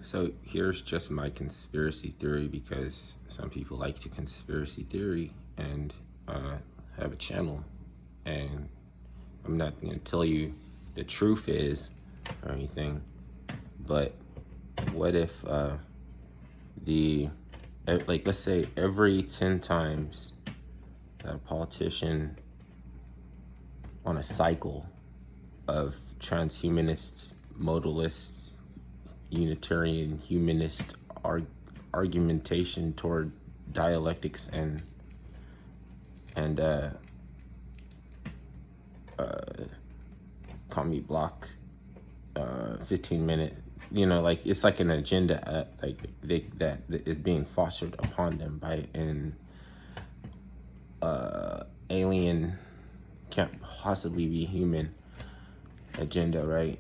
So here's just my conspiracy theory, because some people like to conspiracy theory and have a channel. And I'm not going to tell you the truth is or anything, but what if let's say every 10 times that a politician on a cycle of transhumanist, modalist, Unitarian, humanist argumentation toward dialectics and call me block 15-minute, like it's like an agenda that is being fostered upon them by an alien, can't possibly be human agenda, right?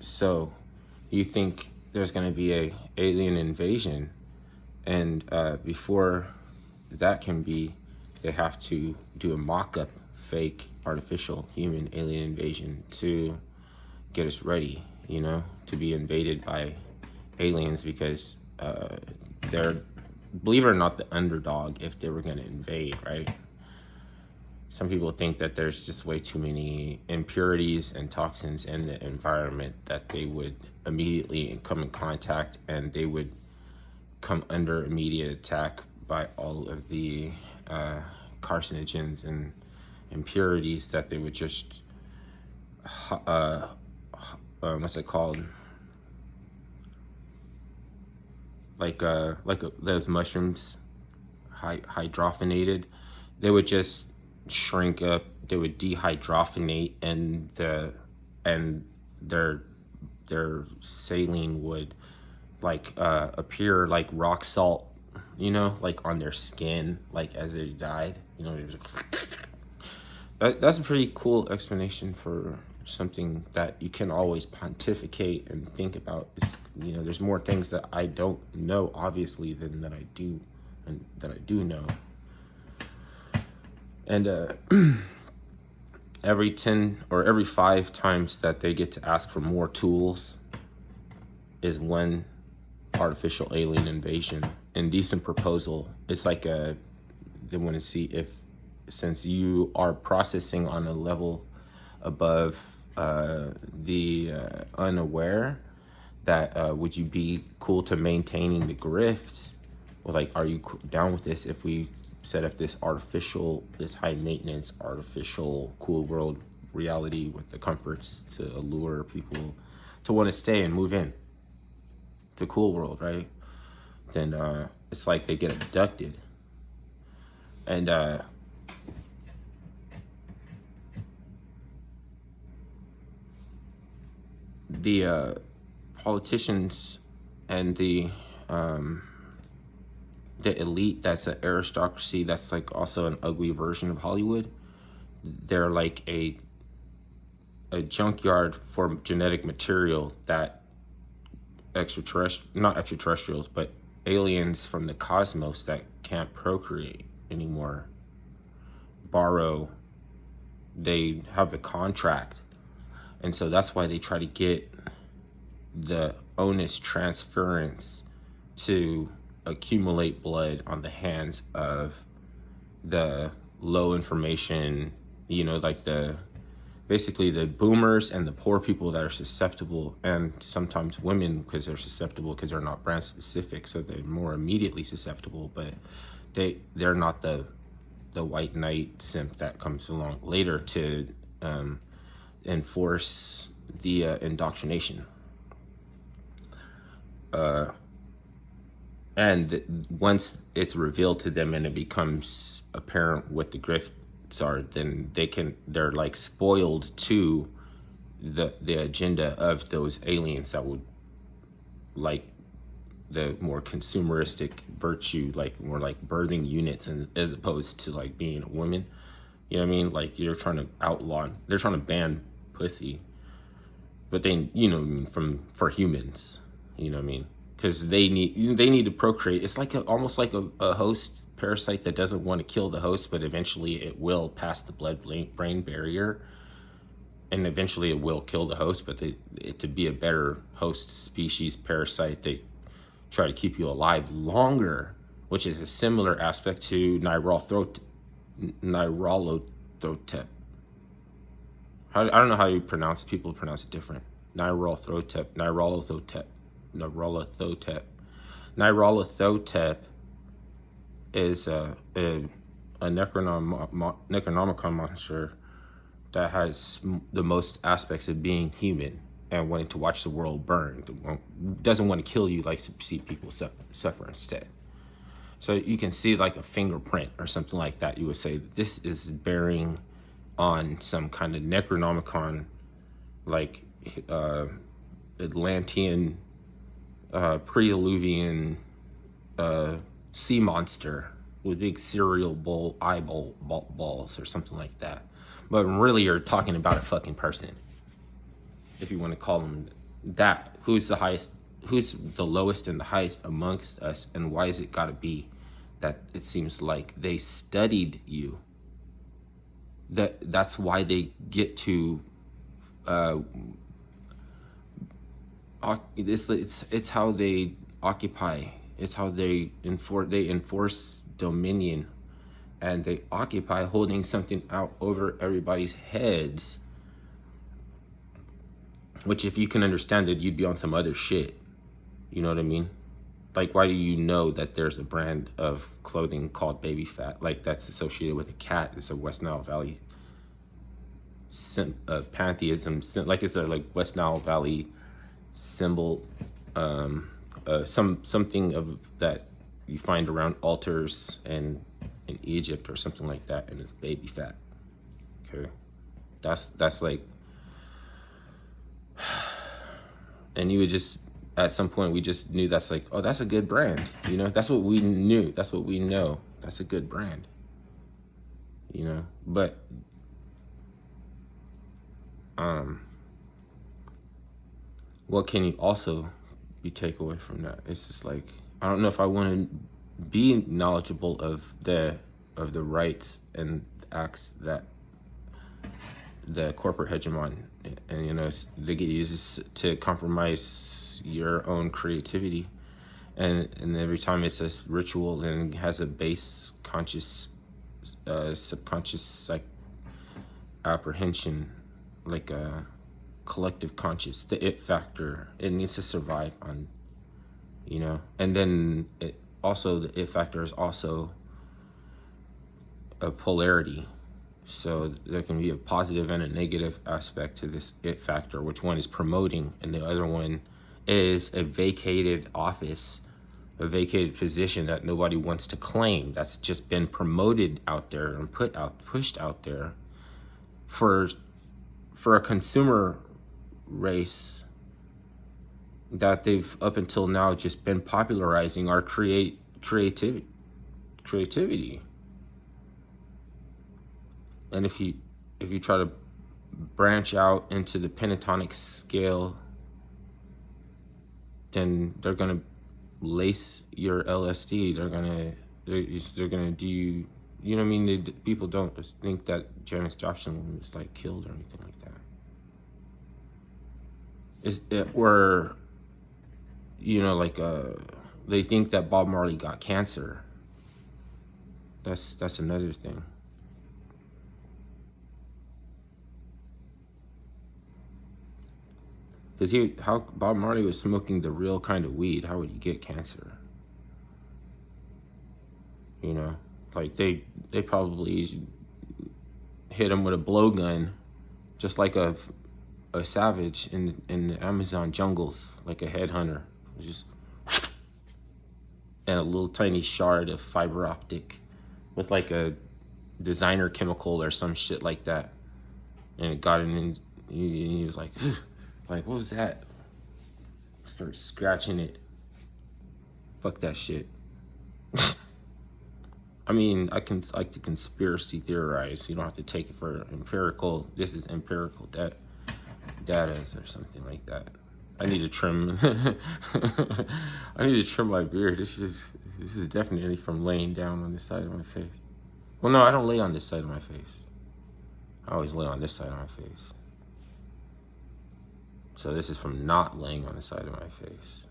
So you think there's going to be a alien invasion, and before that can be, they have to do a mock-up fake artificial human alien invasion to get us ready, to be invaded by aliens, because they're, believe it or not, the underdog if they were going to invade, right? Some people think that there's just way too many impurities and toxins in the environment that they would immediately come in contact, and they would come under immediate attack by all of the carcinogens and impurities that they would just what's it called, those mushrooms, hydrogenated, they would just shrink up, they would dehydrogenate, and their saline would appear like rock salt, like on their skin, like as they died. That's a pretty cool explanation for something that you can always pontificate and think about. There's more things that I don't know, obviously, than that I do, and that I do know. And every 10 or every 5 times that they get to ask for more tools is one artificial alien invasion. Indecent proposal. It's like they want to see if, since you are processing on a level above the unaware, that would you be cool to maintaining the grift? Or are you down with this if we set up this high maintenance, artificial, cool world reality with the comforts to allure people to want to stay and move in to cool world, right? Then it's like they get abducted. And the politicians and the elite, that's an aristocracy, that's like also an ugly version of Hollywood. They're like a junkyard for genetic material that not extraterrestrials, but aliens from the cosmos that can't procreate anymore borrow. They have the contract, and so that's why they try to get the onus transference to accumulate blood on the hands of the low information, basically the boomers and the poor people that are susceptible, and sometimes women, because they're susceptible because they're not brand specific, so they're more immediately susceptible, but they're not the white knight simp that comes along later to enforce the indoctrination. And once it's revealed to them and it becomes apparent what the grifts are, then they're like spoiled to the agenda of those aliens that would like the more consumeristic virtue, like more like birthing units, and as opposed to like being a woman. You know what I mean? Like they're trying to ban pussy, but then for humans, you know what I mean? Because they need to procreate. It's like almost like a host parasite that doesn't want to kill the host, but eventually it will pass the blood-brain barrier, and eventually it will kill the host. But to be a better host species parasite, they try to keep you alive longer, which is a similar aspect to Nirolothrotep. I don't know how you pronounce it. People pronounce it different. Nirolothrotep. Nirolothrotep is a Necronomicon monster that has the most aspects of being human and wanting to watch the world burn. Doesn't want to kill you, likes to see people suffer instead. So you can see like a fingerprint or something like that. You would say this is bearing on some kind of Necronomicon, like Atlantean, pre-Diluvian sea monster with big cereal bowl eyeball balls or something like that. But really, you're talking about a fucking person, if you want to call them that. Who's the highest? Who's the lowest and the highest amongst us? And why is it got to be that it seems like they studied you? That's why they get to. It's how they occupy. It's how they enforce dominion, and they occupy holding something out over everybody's heads. Which, if you can understand it, you'd be on some other shit. You know what I mean? Like, why do you know that there's a brand of clothing called Baby Fat? Like, that's associated with a cat. It's a West Nile Valley pantheism. Like, it's a West Nile Valley symbol. Something of that you find around altars and in Egypt or something like that, and it's Baby Fat. Okay, that's like. And you would just, at some point, we just knew that's like, oh, that's a good brand. You know, that's what we knew. That's what we know. That's a good brand. You know, but what can you also take away from that? It's just like, I don't know if I want to be knowledgeable of the rights and acts that the corporate hegemon, and you know, they get used to compromise your own creativity, and every time it's a ritual and has a base conscious, subconscious apprehension, like a collective conscious, the it factor. It needs to survive on, you know, and then the it factor is also a polarity. So there can be a positive and a negative aspect to this it factor, which one is promoting, and the other one is a vacated office, a vacated position that nobody wants to claim. That's just been promoted out there and pushed out there for a consumer race that they've up until now just been popularizing our creativity. And if you try to branch out into the pentatonic scale, then they're gonna lace your LSD. They're gonna do you. You know what I mean? People don't think that Janis Joplin was like killed or anything like that. Or you know, like they think that Bob Marley got cancer. That's another thing. Because how Bob Marley was smoking the real kind of weed, how would you get cancer? You know, like they probably hit him with a blowgun, just like a savage in the Amazon jungles, like a headhunter, just and a little tiny shard of fiber optic with like a designer chemical or some shit like that, and it got him in. He was like. Like, what was that? Start scratching it. Fuck that shit. I mean, I can like to conspiracy theorize. You don't have to take it for empirical. This is empirical data or something like that. I need to trim. I need to trim my beard. This is definitely from laying down on this side of my face. Well, no, I don't lay on this side of my face. I always lay on this side of my face. So this is from not laying on the side of my face.